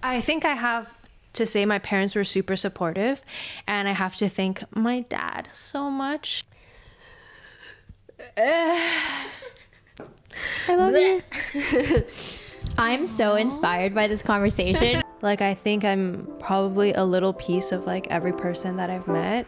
I think I have to say my parents were super supportive, and I have to thank my dad so much. I love you. I'm so inspired by this conversation. Like, I think I'm probably a little piece of like every person that I've met.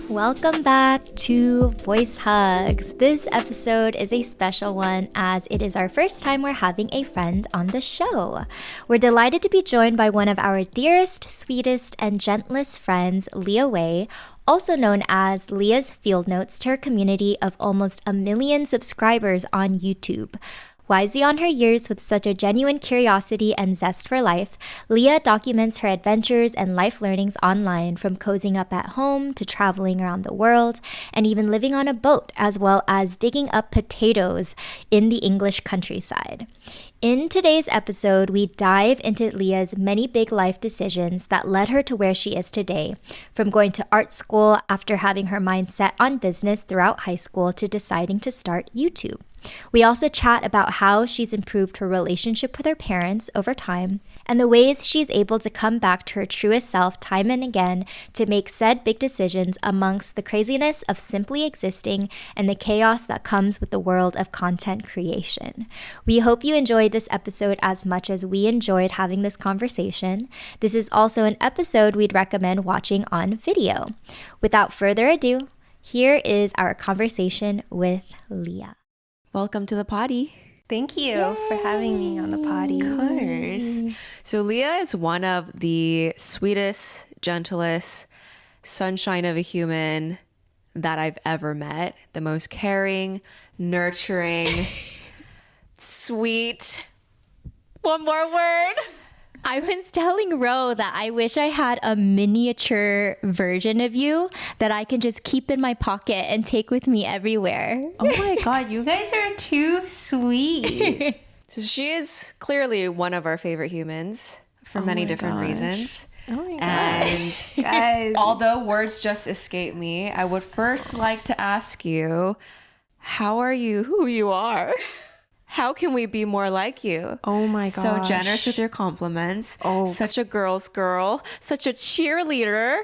Welcome back to Voice Hugs. This episode is a special one as it is our first time we're having a friend on the show. We're delighted to be joined by one of our dearest, sweetest, and gentlest friends, Leah Wei, also known as Leah's Field Notes to her community of almost 1 million subscribers on YouTube. Wise beyond her years with such a genuine curiosity and zest for life, Leah documents her adventures and life learnings online, from cozying up at home to traveling around the world and even living on a boat, as well as digging up potatoes in the English countryside. In today's episode, we dive into Leah's many big life decisions that led her to where she is today, from going to art school after having her mind set on business throughout high school to deciding to start YouTube. We also chat about how she's improved her relationship with her parents over time and the ways she's able to come back to her truest self time and again to make said big decisions amongst the craziness of simply existing and the chaos that comes with the world of content creation. We hope you enjoyed this episode as much as we enjoyed having this conversation. This is also an episode we'd recommend watching on video. Without further ado, here is our conversation with Leah. Welcome to the potty. Thank you for having me on the potty. Of course. So Leah is one of the sweetest, gentlest, sunshine of a human that I've ever met. The most caring, nurturing, sweet. One more word. I was telling Ro that I wish I had a miniature version of you that I can just keep in my pocket and take with me everywhere. Oh my God, you guys are too sweet. So she is clearly one of our favorite humans for many different reasons. Oh my God. And Guys. although words just escape me, I would first like to ask you, how are you who you are? How can we be more like you? Oh my gosh. So generous with your compliments. Oh. Such a girl's girl. Such a cheerleader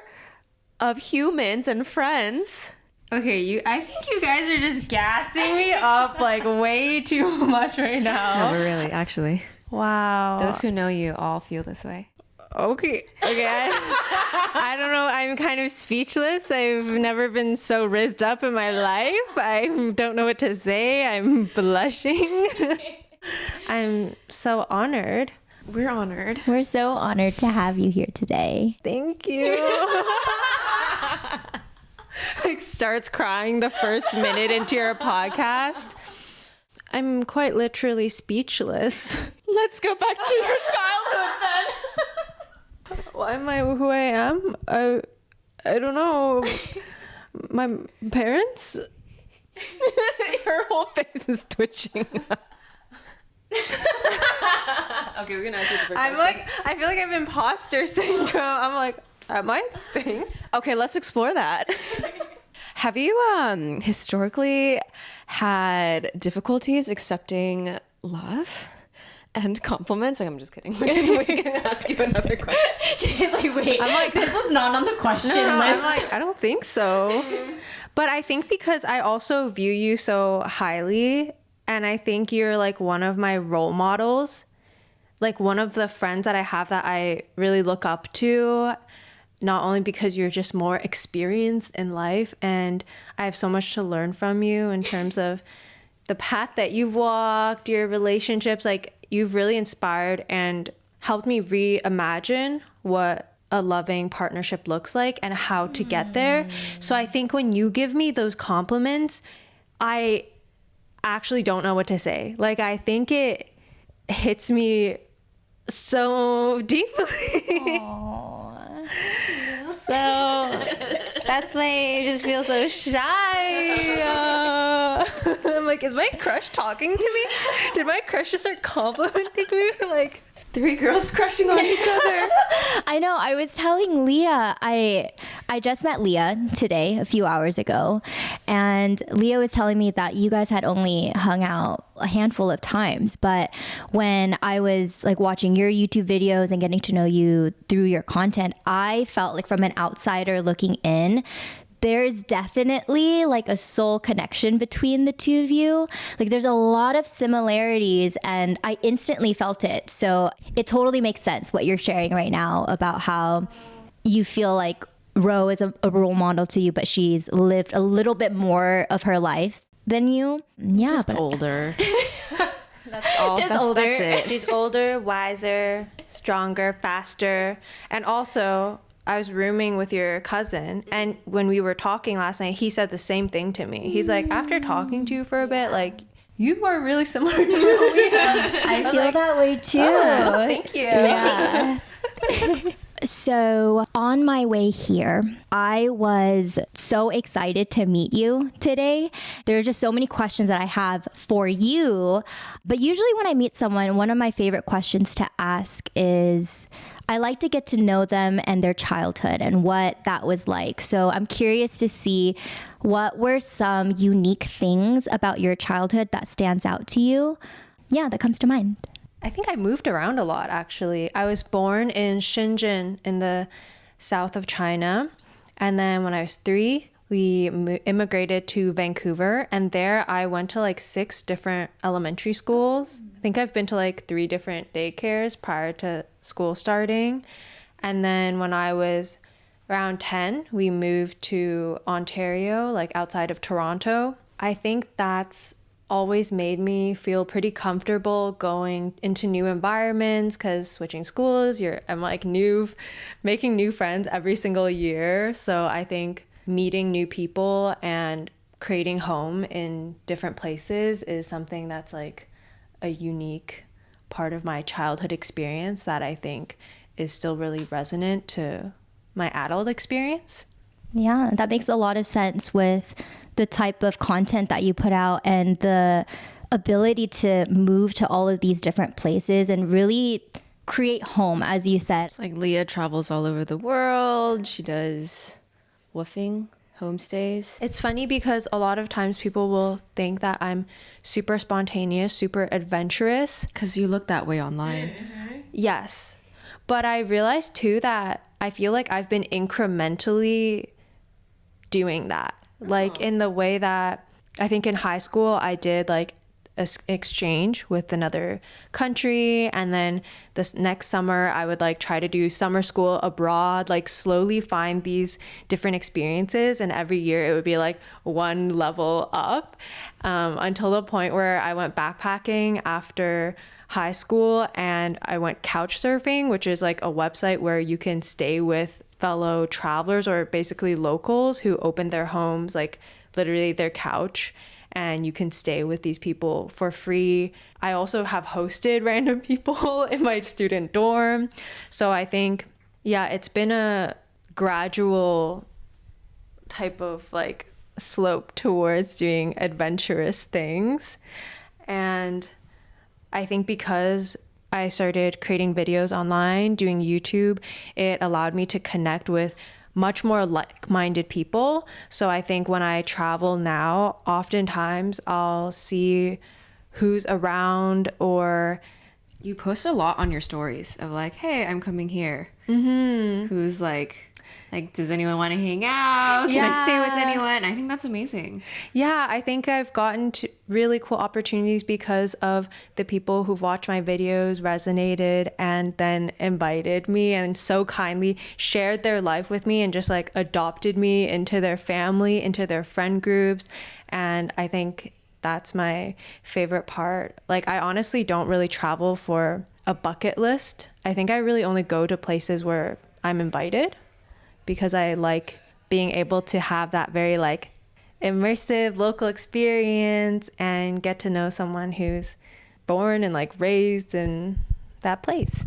of humans and friends. Okay, I think you guys are just gassing me up like way too much right now. No, but really, actually. Wow. Those who know you all feel this way. Okay. I don't know. I'm kind of speechless. I've never been so rizzed up in my life. I don't know what to say. I'm blushing. I'm so honored. We're honored. We're so honored to have you here today. Thank you. Like, starts crying the first minute into your podcast. I'm quite literally speechless. Let's go back to your childhood then. Why am I who I am? I don't know. My parents? Her whole face is twitching. Okay, we're gonna answer the first I'm question. like, I feel like I have imposter syndrome. I'm like, am I these things? Okay, let's explore that. Have you historically had difficulties accepting love and compliments? Like, I'm just kidding. We can ask you another question. She's like, wait, I'm like, this was not on the question No, list. I'm like, I don't think so. But I think because I also view you so highly, and I think you're like one of my role models, like one of the friends that I have that I really look up to, not only because you're just more experienced in life, and I have so much to learn from you in terms of the path that you've walked, your relationships. Like, you've really inspired and helped me reimagine what a loving partnership looks like and how to get there. So I think when you give me those compliments, I actually don't know what to say. Like, I think it hits me so deeply. So that's why I just feel so shy. I'm like, is my crush talking to me? Did my crush just start complimenting me? Like, 3 girls crushing on each other. I know. I was telling Leah, I just met Leah today, a few hours ago, and Leah was telling me that you guys had only hung out a handful of times. But when I was like watching your YouTube videos and getting to know you through your content, I felt like from an outsider looking in, there's definitely like a soul connection between the two of you. Like there's a lot of similarities and I instantly felt it. So it totally makes sense what you're sharing right now about how you feel like Ro is a role model to you, but she's lived a little bit more of her life than you. Yeah. Just older. That's all. Just That's older. it. She's older, wiser, stronger, faster. And also, I was rooming with your cousin, and when we were talking last night, he said the same thing to me. He's like, after talking to you for a bit, like, you are really similar to me. I feel that way too. Oh, thank you. Yeah. So on my way here, I was so excited to meet you today. There are just so many questions that I have for you. But usually when I meet someone, one of my favorite questions to ask is, I like to get to know them and their childhood and what that was like. So I'm curious to see what were some unique things about your childhood that stands out to you? Yeah, that comes to mind. I think I moved around a lot, actually. I was born in Shenzhen in the south of China. And then when I was 3, we immigrated to Vancouver. And there I went to like 6 different elementary schools. I think I've been to like 3 different daycares prior to school starting. And then when I was around 10, we moved to Ontario, like outside of Toronto. I think that's always made me feel pretty comfortable going into new environments because switching schools, I'm like making new friends every single year. So I think meeting new people and creating home in different places is something that's like a unique part of my childhood experience that I think is still really resonant to my adult experience. Yeah, that makes a lot of sense with the type of content that you put out and the ability to move to all of these different places and really create home, as you said. Like Leah travels all over the world. She does woofing, homestays. It's funny because a lot of times people will think that I'm super spontaneous, super adventurous. Because you look that way online. Yes. But I realized too that I feel like I've been incrementally doing that. Like in the way that I think in high school I did like an exchange with another country, and then this next summer I would like try to do summer school abroad, like slowly find these different experiences, and every year it would be like one level up until the point where I went backpacking after high school and I went couch surfing, which is like a website where you can stay with fellow travelers or basically locals who open their homes, like literally their couch, and you can stay with these people for free. I also have hosted random people in my student dorm. So I think, yeah, it's been a gradual type of like slope towards doing adventurous things. And I think because I started creating videos online, doing YouTube, it allowed me to connect with much more like-minded people. So I think when I travel now, oftentimes I'll see who's around, or You post a lot on your stories of like, hey, I'm coming here. Mm-hmm. Who's like, does anyone want to hang out? Can I stay with anyone? I think that's amazing. yeah, I think I've gotten to really cool opportunities because of the people who've watched my videos, resonated, and then invited me and so kindly shared their life with me and just like adopted me into their family, into their friend groups. And I think that's my favorite part. Like, I honestly don't really travel for a bucket list. I think I really only go to places where I'm invited, because I like being able to have that very like immersive local experience and get to know someone who's born and like raised in that place.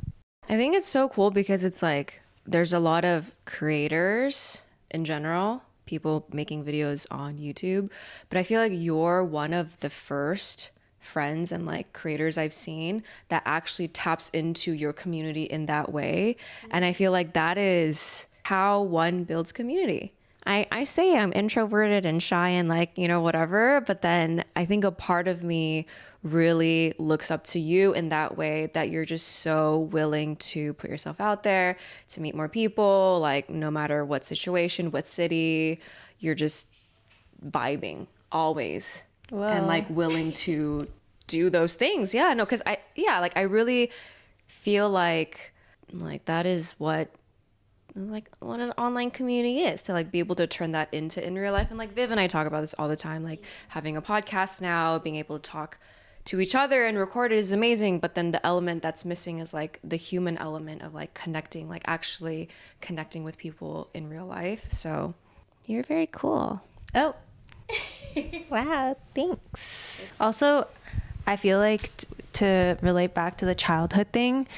I think it's so cool because it's like there's a lot of creators in general, people making videos on YouTube, but I feel like you're one of the first friends and like creators I've seen that actually taps into your community in that way. And I feel like that is how one builds community. I say I'm introverted and shy and like, you know, whatever, but then I think a part of me really looks up to you in that way, that you're just so willing to put yourself out there, to meet more people, like no matter what situation, what city, you're just vibing always. Whoa. And like willing to do those things. Yeah, no, because I really feel like that is what an online community is, to like be able to turn that into in real life. And like Viv and I talk about this all the time, like having a podcast now, being able to talk to each other and record it is amazing, but then the element that's missing is like the human element of like connecting, like actually connecting with people in real life. So you're very cool. Oh. Wow, thanks. Also, I feel like to relate back to the childhood thing,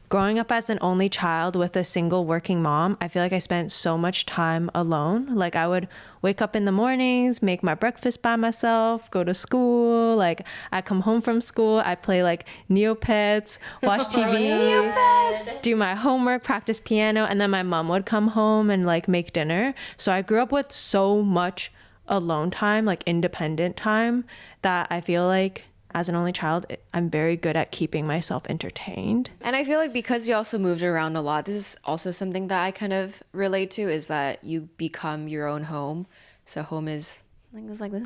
growing up as an only child with a single working mom, I feel like I spent so much time alone. Like I would wake up in the mornings, make my breakfast by myself, go to school. Like I'd come home from school, I'd play like Neopets, watch TV, do my homework, practice piano, and then my mom would come home and like make dinner. So I grew up with so much alone time, like independent time, that I feel like as an only child, I'm very good at keeping myself entertained. And I feel like because you also moved around a lot, this is also something that I kind of relate to, is that you become your own home. So home is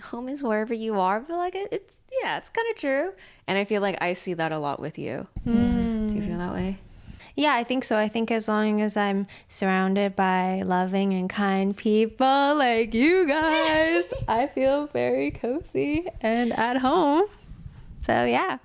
home is wherever you are, but like it's kind of true. And I feel like I see that a lot with you. Do you feel that way? Yeah, I think so. I think as long as I'm surrounded by loving and kind people like you guys, I feel very cozy and at home. So yeah.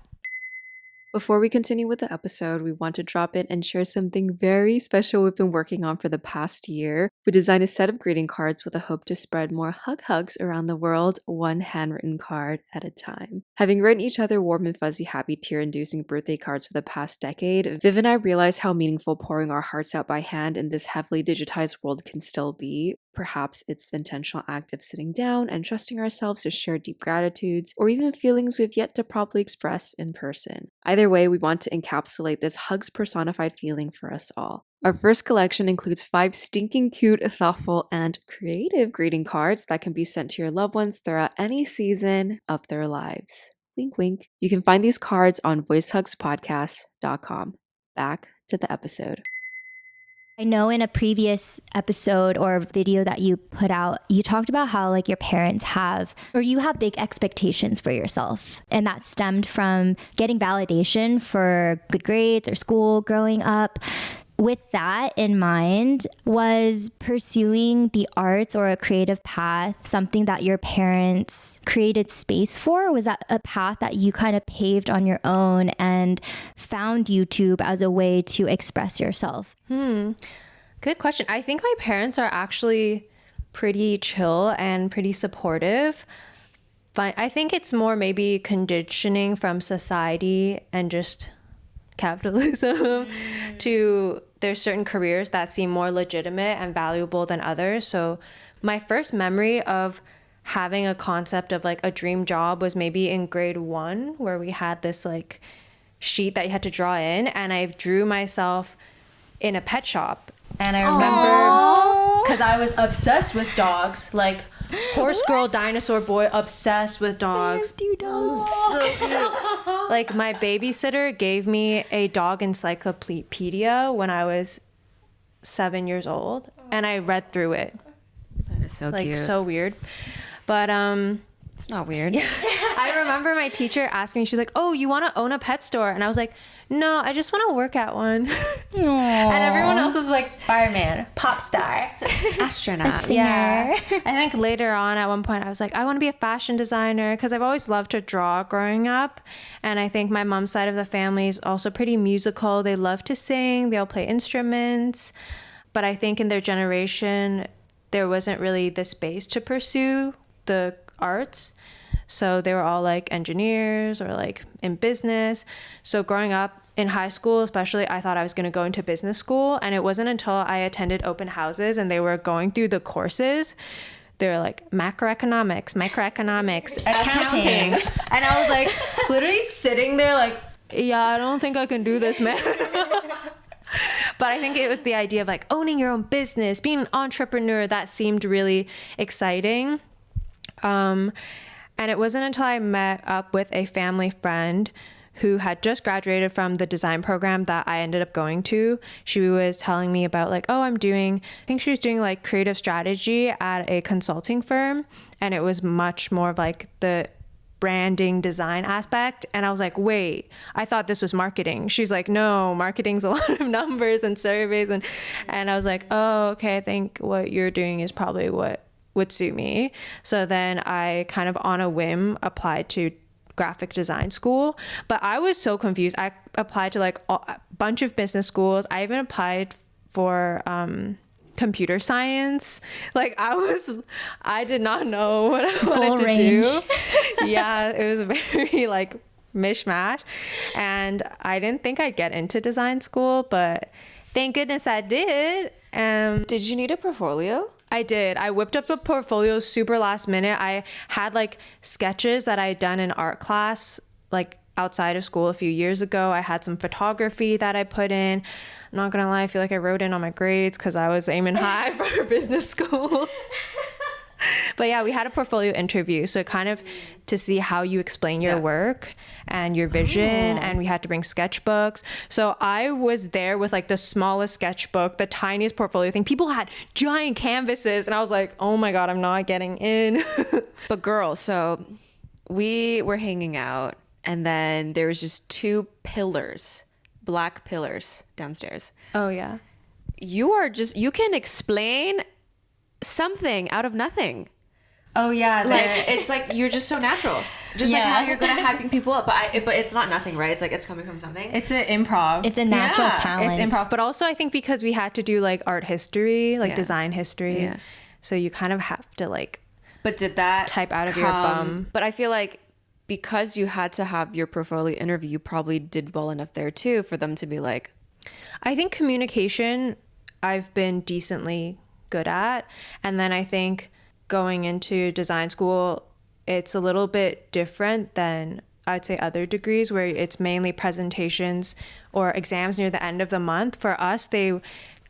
Before we continue with the episode, we want to drop in and share something very special we've been working on for the past year. We designed a set of greeting cards with a hope to spread more hugs around the world, one handwritten card at a time. Having written each other warm and fuzzy, happy, tear-inducing birthday cards for the past decade, Viv and I realized how meaningful pouring our hearts out by hand in this heavily digitized world can still be. Perhaps it's the intentional act of sitting down and trusting ourselves to share deep gratitudes, or even feelings we've yet to properly express in person. Either way, we want to encapsulate this hugs personified feeling for us all. Our first collection includes 5 stinking cute, thoughtful, and creative greeting cards that can be sent to your loved ones throughout any season of their lives. Wink, wink. You can find these cards on voicehugspodcast.com. Back to the episode. I know in a previous episode or video that you put out, you talked about how like your parents have, or you have big expectations for yourself. And that stemmed from getting validation for good grades or school growing up. With that in mind, was pursuing the arts or a creative path something that your parents created space for? Was that a path that you kind of paved on your own and found YouTube as a way to express yourself? Good question. I think my parents are actually pretty chill and pretty supportive. But I think it's more maybe conditioning from society and just capitalism to there's certain careers that seem more legitimate and valuable than others. So my first memory of having a concept of like a dream job was maybe in grade 1, where we had this like sheet that you had to draw in, and I drew myself in a pet shop. And I remember because I was obsessed with dogs, like horse girl, dinosaur boy, obsessed with dogs. Like my babysitter gave me a dog encyclopedia when I was 7 years old, and I read through it. That is so like cute. so weird. But It's not weird. I remember my teacher asking me, she's like, "Oh, you want to own a pet store?" And I was like, "No, I just want to work at one." And everyone else was like, fireman, pop star, Astronaut. yeah. I think later on at one point I was like, I want to be a fashion designer, because I've always loved to draw growing up. And I think my mom's side of the family is also pretty musical. They love to sing, they'll play instruments. But I think in their generation, there wasn't really the space to pursue the arts. So they were all like engineers or like in business. So growing up in high school, especially, I thought I was going to go into business school. And it wasn't until I attended open houses and they were going through the courses they're like macroeconomics, microeconomics, accounting. And I was like literally sitting there like, yeah, I don't think I can do this, man. But I think it was the idea of like owning your own business, being an entrepreneur, that seemed really exciting. And it wasn't until I met up with a family friend who had just graduated from the design program that I ended up going to. She was telling me about like, oh, I think she was doing like creative strategy at a consulting firm. And it was much more of like the branding design aspect. And I was like, wait, I thought this was marketing. She's like, no, marketing's a lot of numbers and surveys. And I was like, oh, okay, I think what you're doing is probably what would suit me. So then I kind of on a whim applied to graphic design school, but I was so confused. I applied to like a bunch of business schools. I even applied for computer science. Like I did not know what I wanted to do. Yeah, it was very like mishmash, and I didn't think I'd get into design school, but thank goodness I did. Did you need a portfolio? I did. I whipped up a portfolio super last minute. I had like sketches that I had done in art class, like outside of school a few years ago. I had some photography that I put in. I'm not gonna lie, I feel like I wrote in on my grades because I was aiming high for business school. But yeah, we had a portfolio interview. So kind of to see how you explain your work and your vision. And we had to bring sketchbooks. So I was there with like the smallest sketchbook, the tiniest portfolio thing. People had giant canvases. And I was like, oh my God, I'm not getting in. But girl, so we were hanging out and then there was just 2 pillars, black pillars downstairs. Oh yeah. You can explain something out of nothing. Oh yeah, like it's like you're just so natural, just like how you're good at hyping people up, but it's not nothing, right? It's like it's coming from something. It's an improv. It's a natural talent. It's improv, but also I think because we had to do like art history, like design history, so you kind of have to like. But did that type out of your bum? But I feel like because you had to have your portfolio interview, you probably did well enough there too for them to be like. I think communication, I've been decently good at, and then I think going into design school, it's a little bit different than I'd say other degrees where it's mainly presentations or exams near the end of the month. For us, they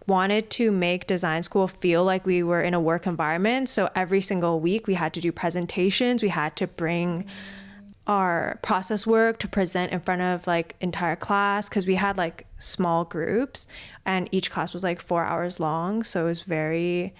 wanted to make design school feel like we were in a work environment. So every single week we had to do presentations. We had to bring our process work to present in front of like entire class, because we had like small groups and each class was like 4 hours long. So it was very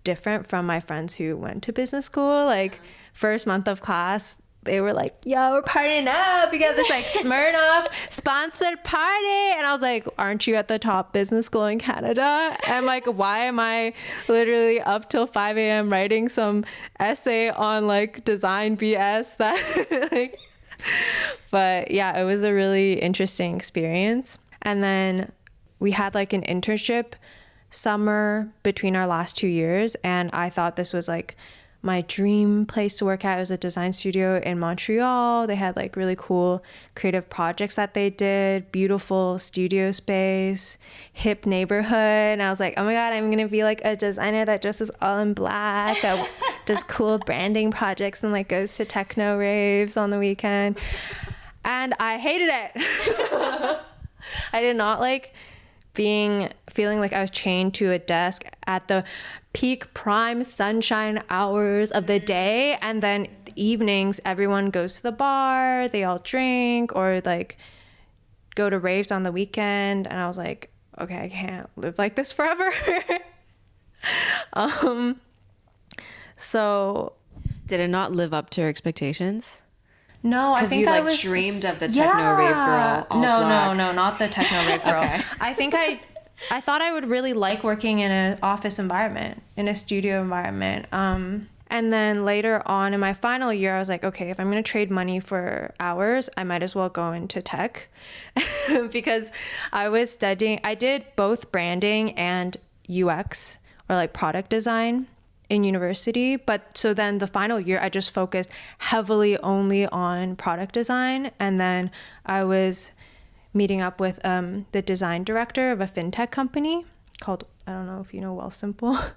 different from my friends who went to business school. Like first month of class, they were like, yo, we're partying up. We got this like Smirnoff sponsored party. And I was like, aren't you at the top business school in Canada? And like, why am I literally up till 5 a.m. writing some essay on like design BS that like, but yeah, it was a really interesting experience. And then we had like an internship summer between our last 2 years. And I thought this was like my dream place to work at. It was a design studio in Montreal. They had like really cool creative projects that they did, beautiful studio space, hip neighborhood. And I was like, oh my God, I'm gonna be like a designer that dresses all in black, that does cool branding projects and like goes to techno raves on the weekend. And I hated it. I did not like feeling like I was chained to a desk at the peak prime sunshine hours of the day, and then the evenings everyone goes to the bar, they all drink or like go to raves on the weekend, and I was like, okay, I can't live like this forever. So did it not live up to your expectations? No, I think you I like was dreamed of the techno rave girl. All black. No, not the techno rave girl. Okay. I think I thought I would really like working in an office environment, in a studio environment. And then later on in my final year, I was like, okay, if I'm going to trade money for hours, I might as well go into tech because I was studying. I did both branding and UX, or like product design, in university. But so then the final year, I just focused heavily only on product design. And then I was meeting up with the design director of a fintech company called, I don't know if you know, Wealthsimple.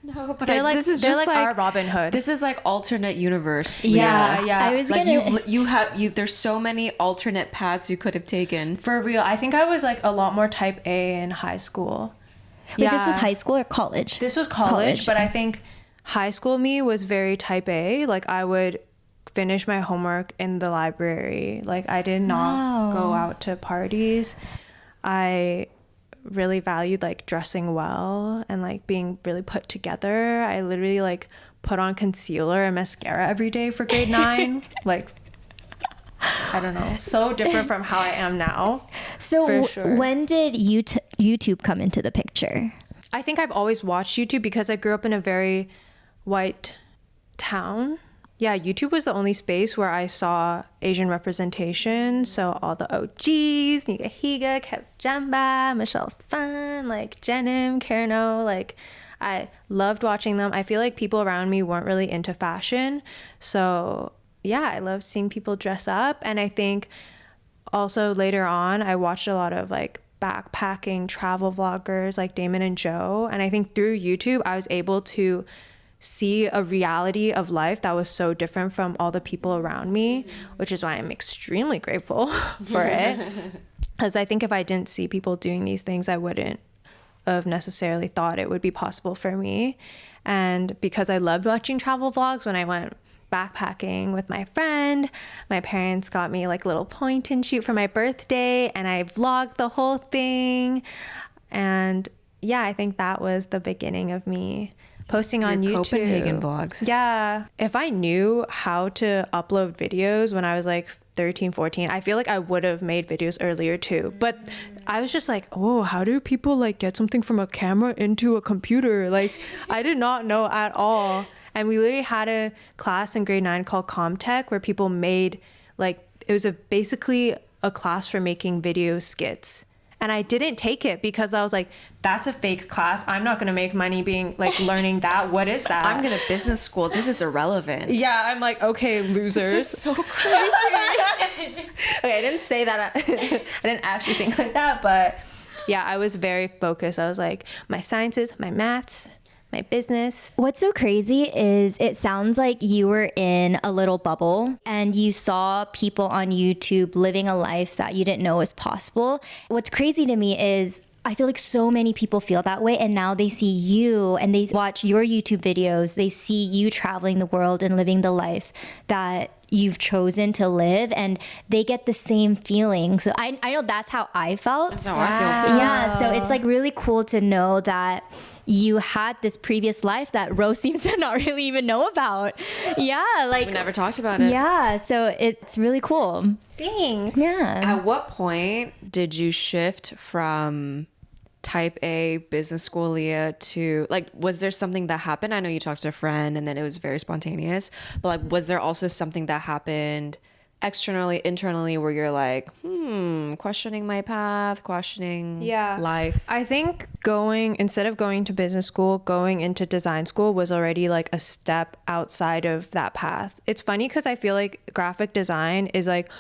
No, but They're like, this is they're just like our Robin Hood. This is like alternate universe. Yeah, yeah. I was Like gonna. there's so many alternate paths you could have taken. For real. I think I was like a lot more type A in high school. Wait, this was high school or college? This was college, but I think high school me was very type A. Like I would finish my homework in the library. Like I did not go out to parties. I really valued like dressing well and like being really put together. I literally like put on concealer and mascara every day for grade 9. Like I don't know, so different from how I am now. So for sure. when did YouTube come into the picture? I think I've always watched YouTube because I grew up in a very white town. Yeah, YouTube was the only space where I saw Asian representation. So all the OGs, Nika Higa, Kev Jamba, Michelle Phan, like Jenim, Karno, like I loved watching them. I feel like people around me weren't really into fashion. So yeah, I loved seeing people dress up. And I think also later on, I watched a lot of like backpacking travel vloggers like Damon and Joe. And I think through YouTube, I was able to see a reality of life that was so different from all the people around me, which is why I'm extremely grateful for it. Because I think if I didn't see people doing these things, I wouldn't have necessarily thought it would be possible for me. And because I loved watching travel vlogs, when I went backpacking with my friend, my parents got me like a little point and shoot for my birthday, and I vlogged the whole thing. And yeah, I think that was the beginning of me posting on YouTube. Copenhagen vlogs. Yeah. If I knew how to upload videos when I was like 13, 14, I feel like I would have made videos earlier too. But I was just like, oh, how do people like get something from a camera into a computer? Like I did not know at all. And we literally had a class in grade 9 called Comtech where people made like, it was basically a class for making video skits. And I didn't take it because I was like, that's a fake class. I'm not going to make money being like learning that. What is that? I'm going to business school. This is irrelevant. Yeah, I'm like, okay, losers. This is so crazy. Okay, I didn't say that. I didn't actually think like that. But yeah, I was very focused. I was like, my sciences, my maths, my business. What's so crazy is it sounds like you were in a little bubble and you saw people on YouTube living a life that you didn't know was possible. What's crazy to me is I feel like so many people feel that way, and now they see you and they watch your YouTube videos. They see you traveling the world and living the life that you've chosen to live, and they get the same feeling. So I know that's how I felt. That's how I feel too. Yeah, so it's like really cool to know that you had this previous life that Rose seems to not really even know about. Yeah, like We never talked about it. yeah, so it's really cool. Thanks. Yeah. At what point did you shift from type A business school Leah to like, was there something that happened? I know you talked to a friend and then it was very spontaneous, but like, was there also something that happened externally, internally, where you're like, questioning my path, questioning life? I think instead of going to business school, going into design school was already like a step outside of that path. It's funny because I feel like graphic design is like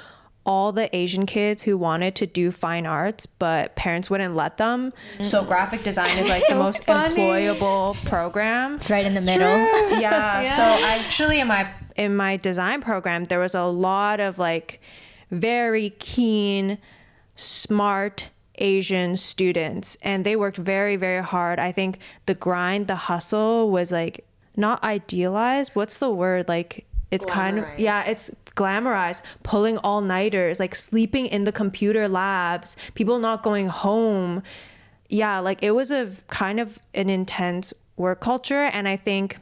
all the Asian kids who wanted to do fine arts, but parents wouldn't let them. So graphic design is like the most employable program. It's right in the middle. Yeah. So actually in my design program, there was a lot of like very keen, smart Asian students, and they worked very, very hard. I think the grind, the hustle was like not idealized. What's the word? Like it's kind of, it's glamorized, pulling all-nighters, like sleeping in the computer labs, people not going home. Yeah, like it was a kind of an intense work culture. And I think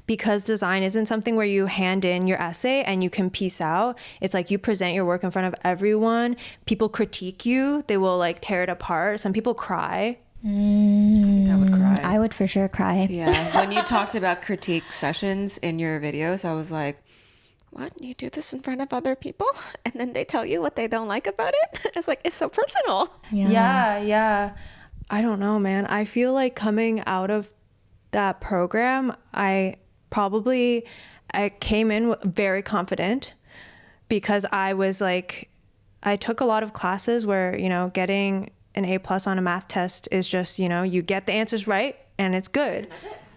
because design isn't something where you hand in your essay and you can piece out, it's like you present your work in front of everyone. People critique you. They will like tear it apart. Some people cry. I think I would cry. I would for sure cry. Yeah. When you talked about critique sessions in your videos, I was like, what? You do this in front of other people and then they tell you what they don't like about it? It's like, it's so personal. Yeah. I don't know, man. I feel like coming out of that program, I came in very confident because I was like, I took a lot of classes where, getting an A+ on a math test is just, you get the answers right and it's good.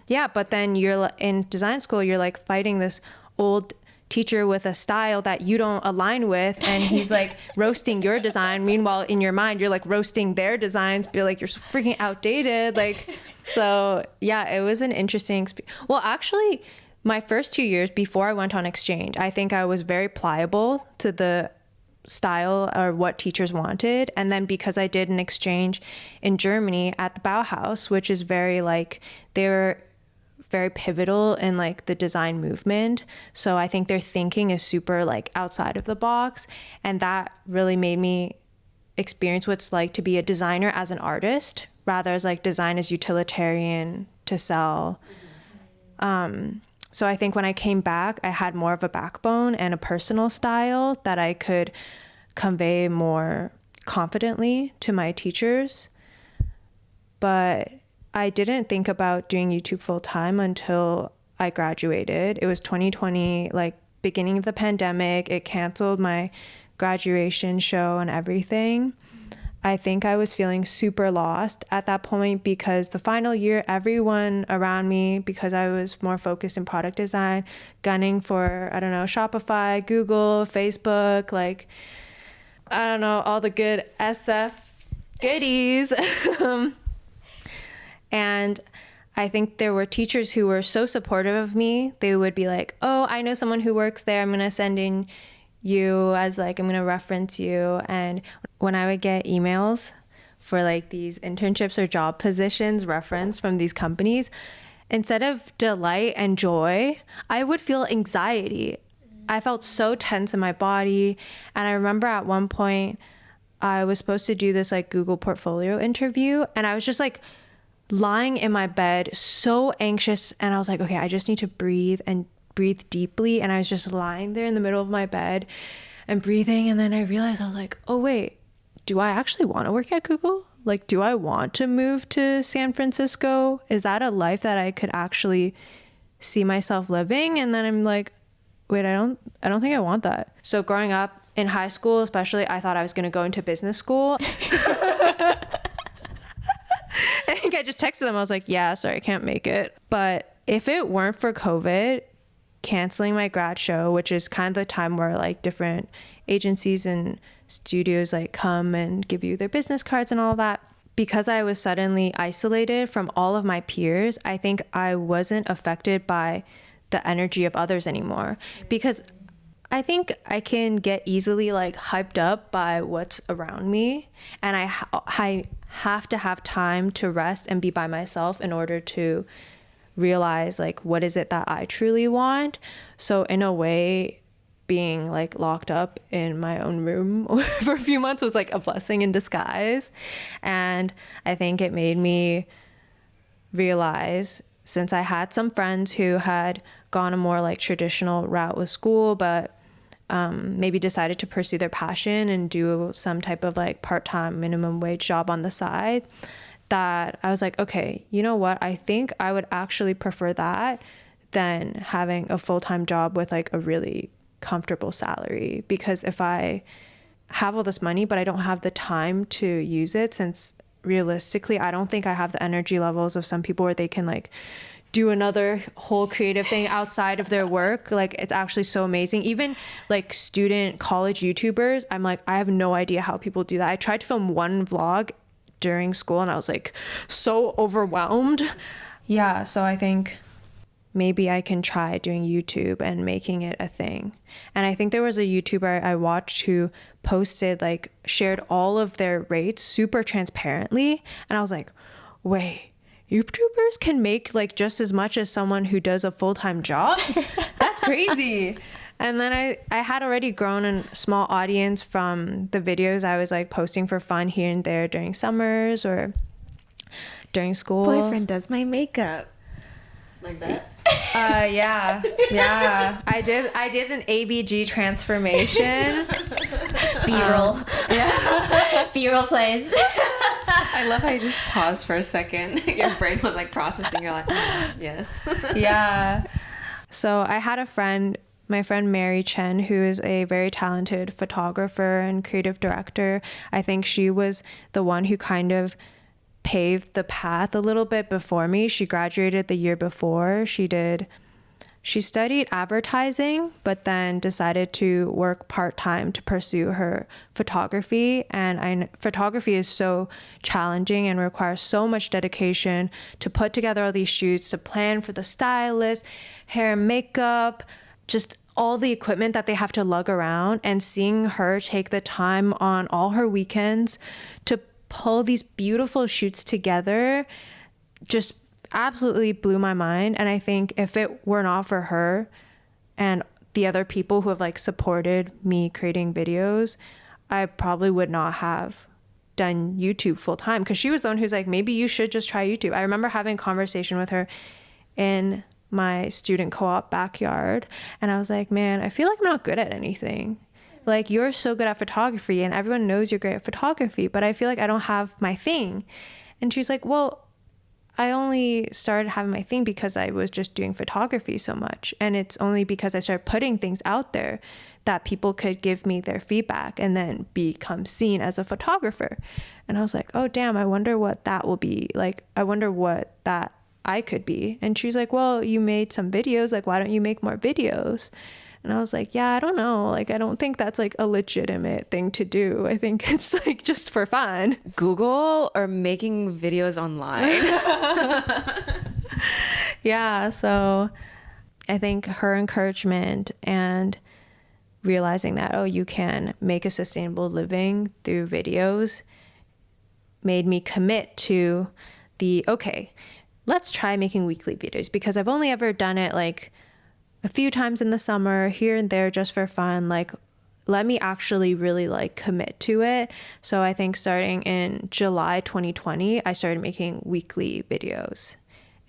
Yeah, but then in design school, you're like fighting this old teacher with a style that you don't align with, and he's like roasting your design. Meanwhile, in your mind, you're like roasting their designs, be like, you're so freaking outdated. Like, so yeah, it was an interesting experience. Well, actually, my first 2 years before I went on exchange, I think I was very pliable to the style or what teachers wanted. And then because I did an exchange in Germany at the Bauhaus, which is very like, they're very pivotal in like the design movement. So I think their thinking is super like outside of the box. And that really made me experience what it's like to be a designer as an artist, rather as like design as utilitarian to sell. So I think when I came back, I had more of a backbone and a personal style that I could convey more confidently to my teachers. But I didn't think about doing YouTube full time until I graduated. It was 2020, like beginning of the pandemic. It canceled my graduation show and everything. I think I was feeling super lost at that point because the final year, everyone around me, because I was more focused in product design, gunning for, I don't know, Shopify, Google, Facebook, like, I don't know, all the good SF goodies. And I think there were teachers who were so supportive of me. They would be like, oh, I know someone who works there. I'm going to send in you as like, I'm going to reference you. And when I would get emails for like these internships or job positions referenced from these companies, instead of delight and joy, I would feel anxiety. I felt so tense in my body. And I remember at one point I was supposed to do this like Google portfolio interview, and I was just like lying in my bed so anxious, and I was like, okay, I just need to breathe and breathe deeply. And I was just lying there in the middle of my bed and breathing, and then I realized, I was like, oh wait, do I actually want to work at Google? Like, do I want to move to San Francisco? Is that a life that I could actually see myself living? And then I'm like, wait, I don't think I want that. So growing up in high school especially, I thought I was going to go into business school. I think I just texted them. I was like, yeah, sorry, I can't make it. But if it weren't for COVID canceling my grad show, which is kind of the time where like different agencies and studios like come and give you their business cards and all that, because I was suddenly isolated from all of my peers, I think I wasn't affected by the energy of others anymore. Because I think I can get easily like hyped up by what's around me, and I have to have time to rest and be by myself in order to realize like what is it that I truly want. So in a way, being like locked up in my own room for a few months was like a blessing in disguise. And I think it made me realize, since I had some friends who had gone a more like traditional route with school, but maybe decided to pursue their passion and do some type of like part-time minimum wage job on the side, that I was like, okay, you know what? I think I would actually prefer that than having a full-time job with like a really comfortable salary. Because if I have all this money, but I don't have the time to use it, since realistically, I don't think I have the energy levels of some people where they can like do another whole creative thing outside of their work. Like, it's actually so amazing. Even like student college YouTubers, I'm like, I have no idea how people do that. I tried to film one vlog during school and I was like so overwhelmed. Yeah, so I think maybe I can try doing YouTube and making it a thing. And I think there was a YouTuber I watched who posted, like, shared all of their rates super transparently. And I was like, wait, YouTubers can make like just as much as someone who does a full-time job? That's crazy. And then I had already grown a small audience from the videos I was like posting for fun here and there during summers or during school. Boyfriend does my makeup. Like that? Yeah. I did an ABG transformation. B-roll. Yeah. B-roll plays. I love how you just paused for a second. Your brain was like processing. You're like, yes. Yeah. So I had a friend, my friend Mary Chen, who is a very talented photographer and creative director. I think she was the one who kind of paved the path a little bit before me. She graduated the year before. She studied advertising, but then decided to work part-time to pursue her photography. And photography is so challenging and requires so much dedication to put together all these shoots, to plan for the stylist, hair and makeup, just all the equipment that they have to lug around. And seeing her take the time on all her weekends to pull these beautiful shoots together just absolutely blew my mind. And I think if it were not for her and the other people who have like supported me creating videos, I probably would not have done YouTube full time, because she was the one who's like, maybe you should just try YouTube. I remember having a conversation with her in my student co-op backyard, and I was like, man, I feel like I'm not good at anything. Like, you're so good at photography and everyone knows you're great at photography, but I feel like I don't have my thing. And she's like, well, I only started having my thing because I was just doing photography so much. And it's only because I started putting things out there that people could give me their feedback and then become seen as a photographer. And I was like, oh, damn, I wonder what that will be. Like, I wonder what that I could be. And she's like, well, you made some videos. Like, why don't you make more videos? And I was like, yeah, I don't know. Like, I don't think that's like a legitimate thing to do. I think it's like just for fun. Google or making videos online. Yeah. So I think her encouragement and realizing that, oh, you can make a sustainable living through videos made me commit to okay, let's try making weekly videos, because I've only ever done it like a few times in the summer, here and there, just for fun. Like, let me actually really like commit to it. So I think starting in July 2020, I started making weekly videos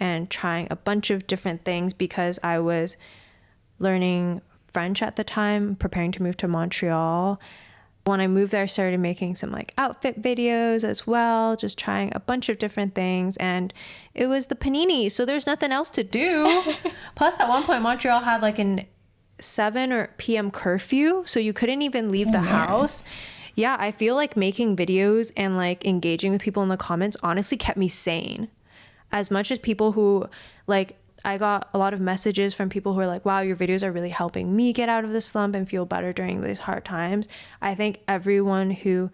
and trying a bunch of different things, because I was learning French at the time, preparing to move to Montreal. When I moved there, I started making some like outfit videos as well, just trying a bunch of different things. And it was the panini, so there's nothing else to do. Plus, at one point, Montreal had like an 7 p.m. curfew, so you couldn't even leave the house. Yeah, I feel like making videos and like engaging with people in the comments honestly kept me sane. As much as people who like, I got a lot of messages from people who are like, wow, your videos are really helping me get out of the slump and feel better during these hard times. I think everyone who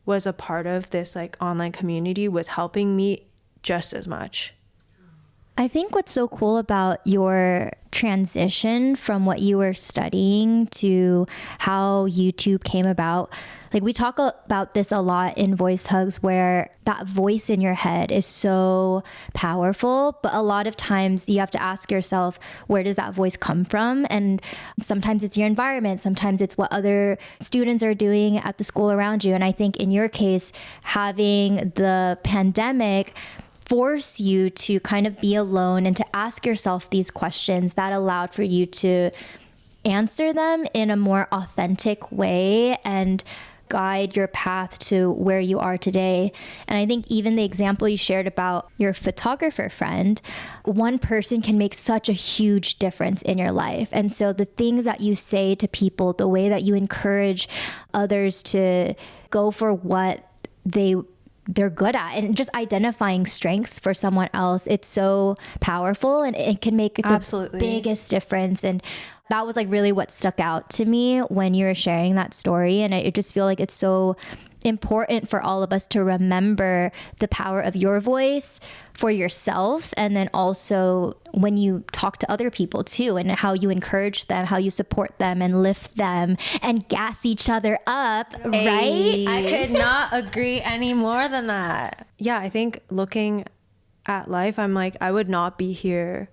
was a part of this like online community was helping me just as much. I think what's so cool about your transition from what you were studying to how YouTube came about, like we talk about this a lot in Voice Hugs, where that voice in your head is so powerful, but a lot of times you have to ask yourself, where does that voice come from? And sometimes it's your environment, sometimes it's what other students are doing at the school around you. And I think in your case, having the pandemic force you to kind of be alone and to ask yourself these questions, that allowed for you to answer them in a more authentic way and guide your path to where you are today. And I think even the example you shared about your photographer friend, one person can make such a huge difference in your life. And so the things that you say to people, the way that you encourage others to go for what they're good at, and just identifying strengths for someone else, it's so powerful and it can make the biggest difference. And that was like really what stuck out to me when you were sharing that story. And I just feel like it's so important for all of us to remember the power of your voice for yourself, and then also when you talk to other people too, and how you encourage them, how you support them and lift them and gas each other up. Right? I could not agree any more than that. Yeah, I think looking at life, I'm like, I would not be here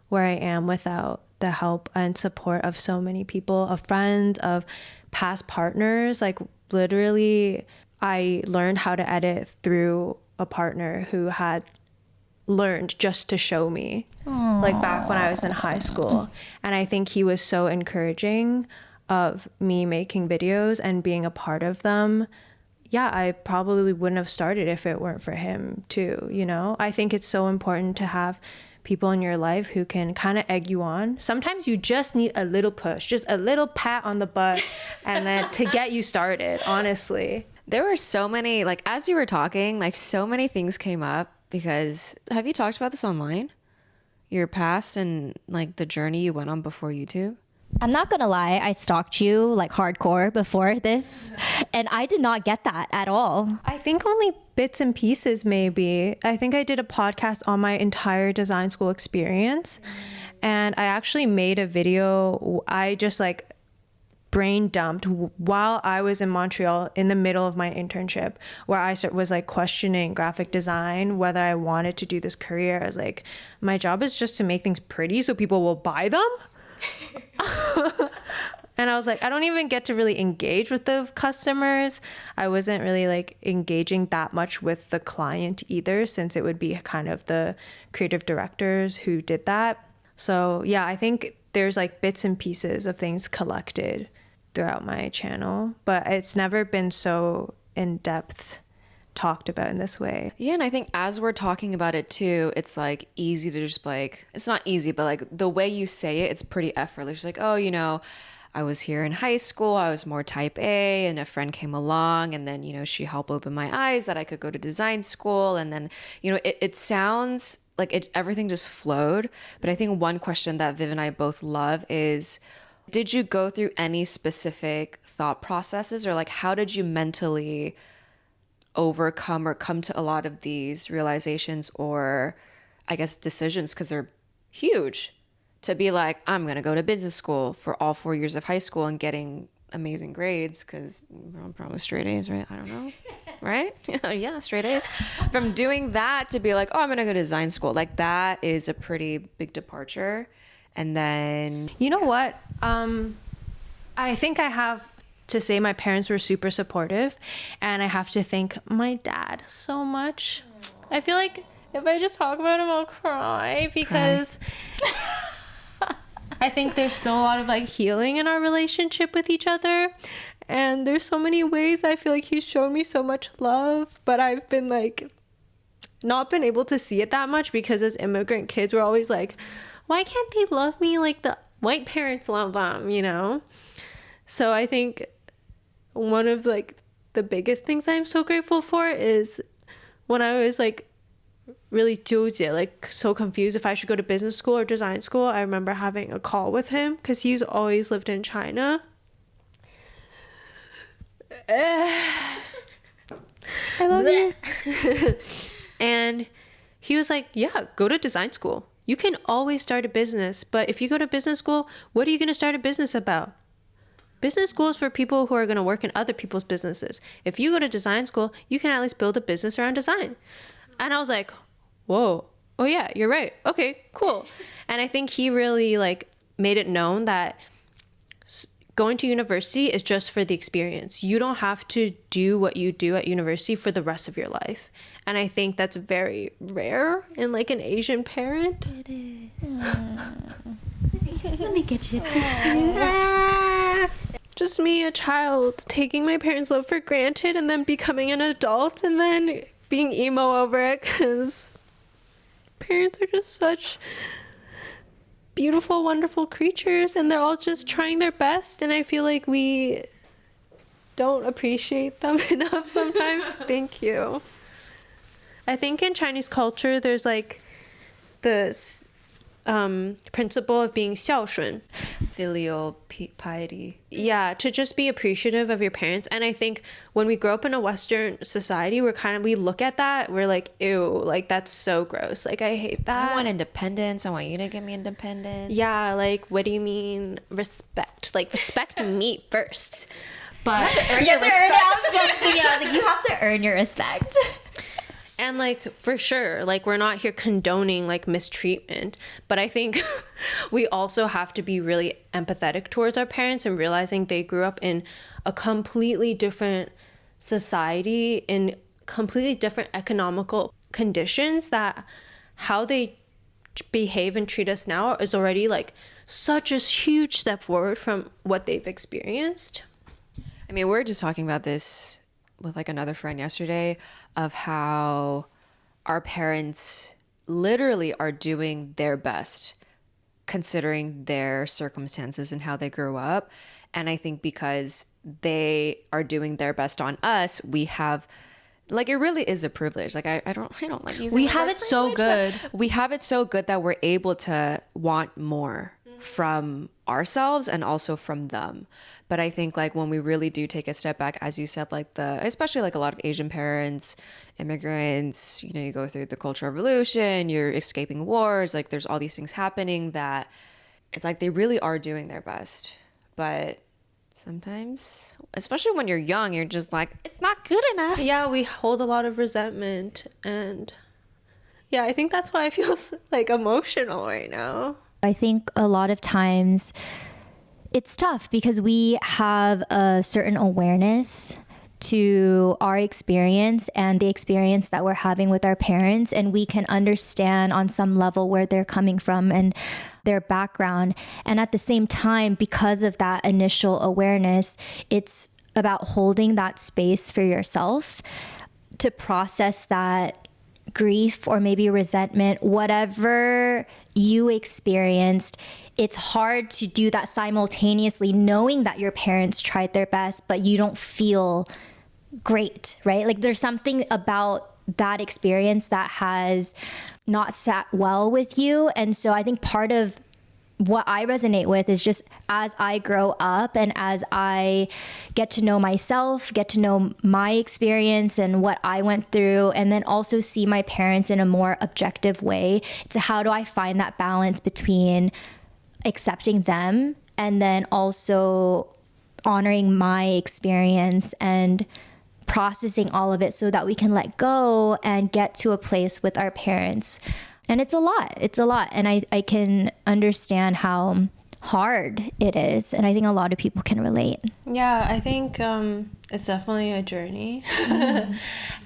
where I am without the help and support of so many people, of friends, of past partners. Like, literally, I learned how to edit through a partner who had learned just to show me. Aww. Like back when I was in high school. And I think he was so encouraging of me making videos and being a part of them. Yeah, I probably wouldn't have started if it weren't for him too, you know? I think it's so important to have people in your life who can kind of egg you on. Sometimes you just need a little push, just a little pat on the butt, and then to get you started, honestly. There were so many, like, as you were talking, like, so many things came up because have you talked about this online? Your past and like the journey you went on before YouTube? I'm not gonna lie, I stalked you like hardcore before this, and I did not get that at all. I think only bits and pieces, maybe. I think I did a podcast on my entire design school experience. And I actually made a video. I just like brain dumped while I was in Montreal in the middle of my internship, where I was like questioning graphic design, whether I wanted to do this career. I was like, my job is just to make things pretty so people will buy them. And I was like, I don't even get to really engage with the customers. I wasn't really like engaging that much with the client either, since it would be kind of the creative directors who did that. So yeah, I think there's like bits and pieces of things collected throughout my channel, but it's never been so in depth talked about in this way. Yeah, and I think as we're talking about it too, it's like easy to just like, it's not easy, but like the way you say it, it's pretty effortless. Like, oh, you know, I was here in high school, I was more type A, and a friend came along, and then, you know, she helped open my eyes that I could go to design school. And then, you know, it sounds like everything just flowed. But I think one question that Viv and I both love is, did you go through any specific thought processes, or like how did you mentally overcome or come to a lot of these realizations, or I guess decisions, because they're huge, to be like, I'm going to go to business school for all 4 years of high school and getting amazing grades because probably straight A's, right? I don't know. Right? Yeah, straight A's. From doing that to be like, oh, I'm going to go to design school. Like that is a pretty big departure. And then, you know what? I think I have to say my parents were super supportive, and I have to thank my dad so much. I feel like if I just talk about him, I'll cry because I think there's still a lot of like healing in our relationship with each other. And there's so many ways I feel like he's shown me so much love, but I've been like not been able to see it that much because as immigrant kids, we're always like, why can't they love me like the white parents love them, you know? So I think one of like the biggest things I'm so grateful for is when I was like really 纠结, like so confused if I should go to business school or design school. I remember having a call with him because he's always lived in China. I love you. And he was like, yeah, go to design school. You can always start a business, but if you go to business school, what are you going to start a business about? Business school is for people who are going to work in other people's businesses. If you go to design school, you can at least build a business around design. And I was like, whoa, oh yeah, you're right. Okay, cool. And I think he really like made it known that going to university is just for the experience. You don't have to do what you do at university for the rest of your life. And I think that's very rare in like an Asian parent. It is. Let me get you a tissue. Just me, a child, taking my parents' love for granted and then becoming an adult and then being emo over it because parents are just such beautiful, wonderful creatures and they're all just trying their best. And I feel like we don't appreciate them enough sometimes. Thank you. I think in Chinese culture, there's like the principle of being 孝顺, filial piety. Yeah, to just be appreciative of your parents. And I think when we grow up in a Western society, we look at that, we're like, ew, like that's so gross. Like I hate that. I want independence. I want you to give me independence. Yeah, like what do you mean respect? Like respect me first. But you have to earn your respect. I was just thinking, I was like, you have to earn your respect. And like for sure, like we're not here condoning like mistreatment, but I think we also have to be really empathetic towards our parents and realizing they grew up in a completely different society in completely different economical conditions, that how they behave and treat us now is already like such a huge step forward from what they've experienced. I mean, we're just talking about this with like another friend yesterday of how our parents literally are doing their best considering their circumstances and how they grew up. And I think because they are doing their best on us, we have, like, it really is a privilege. Like, I don't like using We the have word it so privilege, good. but we have it so good that we're able to want more from ourselves and also from them. But I think, like, when we really do take a step back, as you said, like, especially like a lot of Asian parents, immigrants, you know, you go through the Cultural Revolution, you're escaping wars, like, there's all these things happening that it's like they really are doing their best. But sometimes, especially when you're young, you're just like, it's not good enough. Yeah, we hold a lot of resentment, and yeah, I think that's why I feel like emotional right now. I think a lot of times it's tough because we have a certain awareness to our experience and the experience that we're having with our parents, and we can understand on some level where they're coming from and their background. And at the same time, because of that initial awareness, it's about holding that space for yourself to process that grief or maybe resentment, whatever you experienced. It's hard to do that simultaneously, knowing that your parents tried their best, but you don't feel great, right? Like, there's something about that experience that has not sat well with you. And so I think part of what I resonate with is just as I grow up and as I get to know myself, get to know my experience and what I went through, and then also see my parents in a more objective way. It's how do I find that balance between accepting them and then also honoring my experience and processing all of it so that we can let go and get to a place with our parents. And it's a lot. And I can understand how hard it is. And I think a lot of people can relate. Yeah, I think it's definitely a journey.